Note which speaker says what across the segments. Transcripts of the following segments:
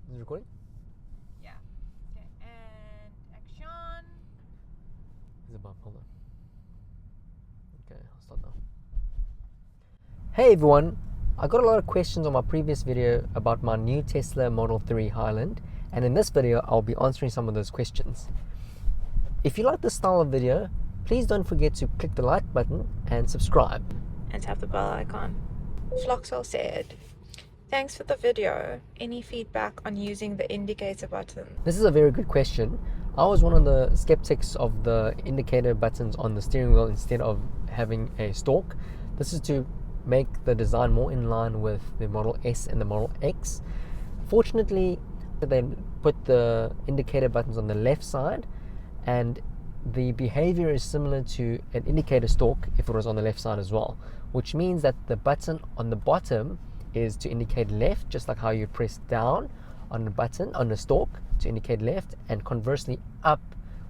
Speaker 1: Is it recording?
Speaker 2: Yeah. Okay, and action.
Speaker 1: Is it hold on. Okay, I'll start now. Hey everyone, I got a lot of questions on my previous video about my new Tesla Model 3 Highland, and in this video I'll be answering some of those questions. If you like this style of video, please don't forget to click the like button and subscribe.
Speaker 2: And tap the bell icon. Floxel said, thanks for the video. Any feedback on using the indicator button?
Speaker 1: This is a very good question. I was one of the skeptics of the indicator buttons on the steering wheel instead of having a stalk. This is to make the design more in line with the Model S and the Model X. Fortunately, they put the indicator buttons on the left side, and the behavior is similar to an indicator stalk if it was on the left side as well, which means that the button on the bottom is to indicate left, just like how you press down on the button on the stalk to indicate left, and conversely up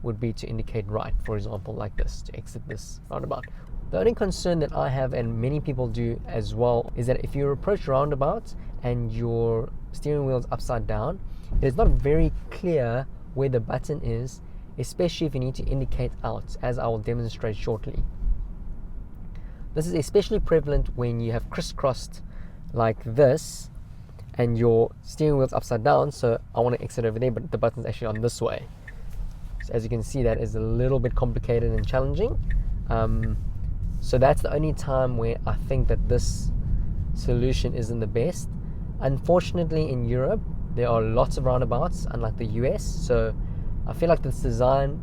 Speaker 1: would be to indicate right, for example like this, to exit this roundabout. The only concern that I have, and many people do as well, is that if you approach roundabouts and your steering wheel is upside down, it is not very clear where the button is, especially if you need to indicate out, as I will demonstrate shortly. This is especially prevalent when you have crisscrossed like this and your steering wheel's upside down, so I want to exit over there, but the button's actually on this way. So as you can see, that is a little bit complicated and challenging. So that's the only time where I think that this solution isn't the best. Unfortunately, in Europe, there are lots of roundabouts, unlike the US, so I feel like this design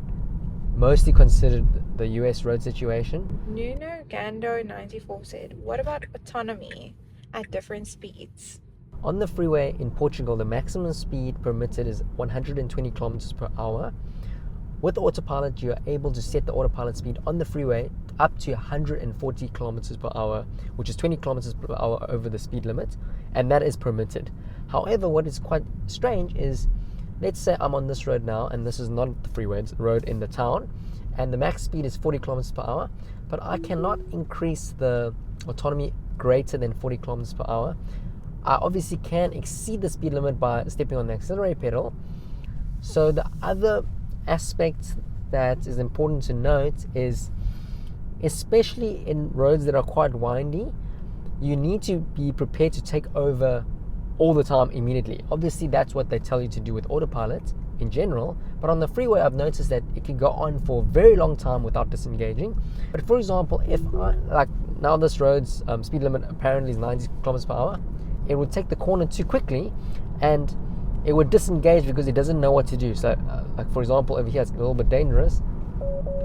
Speaker 1: mostly considered the US road situation.
Speaker 2: Nuno Gando 94 said, what about autonomy at different speeds?
Speaker 1: On the freeway in Portugal, the maximum speed permitted is 120 kilometers per hour. With Autopilot, you are able to set the Autopilot speed on the freeway up to 140 kilometers per hour, which is 20 kilometers per hour over the speed limit, and that is permitted. However, what is quite strange is, let's say I'm on this road now, and this is not the freeway, it's a road in the town, and the max speed is 40 kilometers per hour, but I cannot increase the autonomy greater than 40 kilometers per hour. I obviously can exceed the speed limit by stepping on the accelerator pedal. So the other aspect that is important to note is, especially in roads that are quite windy, you need to be prepared to take over all the time immediately. Obviously that's what they tell you to do with Autopilot in general, but on the freeway I've noticed that it can go on for a very long time without disengaging. But for example, if like now this road's speed limit apparently is 90 kilometers per hour, it would take the corner too quickly and it would disengage because it doesn't know what to do. So like for example over here it's a little bit dangerous,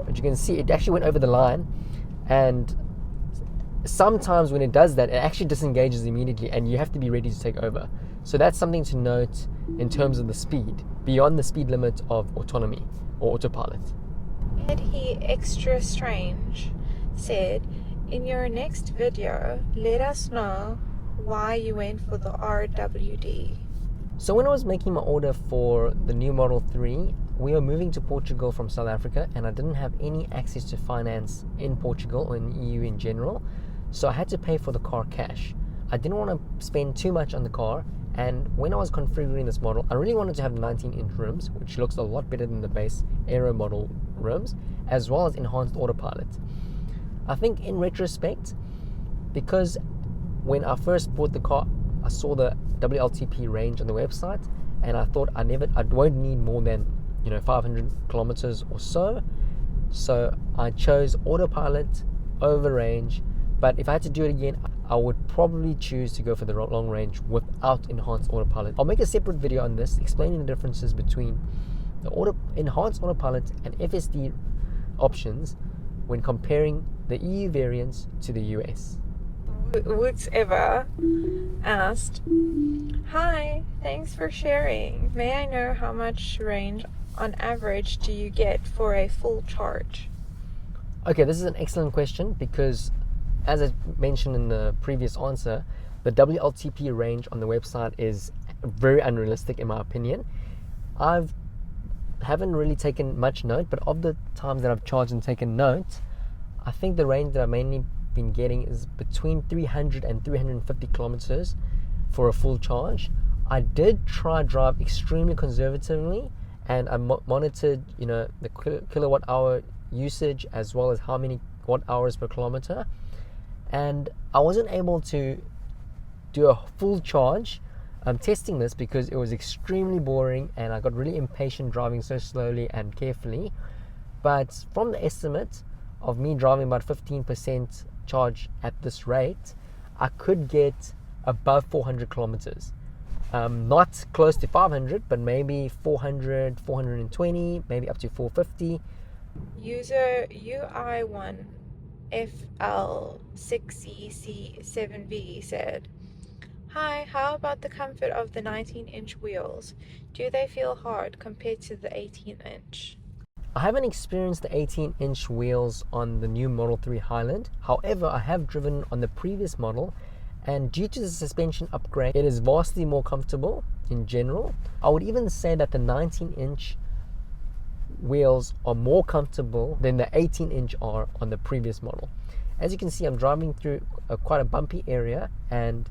Speaker 1: but you can see it actually went over the line, and sometimes when it does that, it actually disengages immediately and you have to be ready to take over. So that's something to note in terms of the speed, beyond the speed limit of autonomy or Autopilot.
Speaker 2: Eddie Extra Strange said, in your next video, let us know why you went for the RWD.
Speaker 1: So when I was making my order for the new Model 3, we were moving to Portugal from South Africa, and I didn't have any access to finance in Portugal or in the EU in general, so I had to pay for the car cash. I didn't want to spend too much on the car, and when I was configuring this model, I really wanted to have 19-inch rims, which looks a lot better than the base Aero model rims, as well as enhanced Autopilot. I think in retrospect, because when I first bought the car, I saw the WLTP range on the website, and I thought I won't need more than 500 kilometers or so. So I chose Autopilot over range. But if I had to do it again, I would probably choose to go for the long range without enhanced Autopilot. I'll make a separate video on this, explaining the differences between the enhanced Autopilot and FSD options when comparing the EU variants to the US.
Speaker 2: Woods Ever asked, hi, thanks for sharing. May I know how much range on average do you get for a full charge?
Speaker 1: Okay, this is an excellent question, because as I mentioned in the previous answer, the WLTP range on the website is very unrealistic in my opinion. I haven't really taken much note, but of the times that I've charged and taken note, I think the range that I've mainly been getting is between 300 and 350 kilometers for a full charge. I did try drive extremely conservatively, and I monitored, the kilowatt hour usage as well as how many watt hours per kilometer, and I wasn't able to do a full charge. I'm testing this because it was extremely boring and I got really impatient driving so slowly and carefully. But from the estimate of me driving about 15% charge at this rate, I could get above 400 kilometers. Not close to 500, but maybe 400, 420, maybe up to 450.
Speaker 2: User UI1FL6CC7B said, "Hi, how about the comfort of the 19-inch wheels? Do they feel hard compared to the 18-inch?
Speaker 1: I haven't experienced the 18-inch wheels on the new Model 3 Highland. However, I have driven on the previous model, and due to the suspension upgrade, it is vastly more comfortable in general. I would even say that the 19-inch wheels are more comfortable than the 18-inch are on the previous model. As you can see, I'm driving through quite a bumpy area, and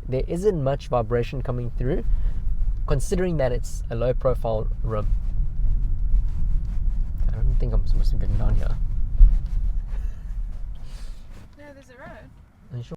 Speaker 1: there isn't much vibration coming through, considering that it's a low profile rim. I don't think I'm supposed to be getting down here.
Speaker 2: No, there's a road.
Speaker 1: Are you sure?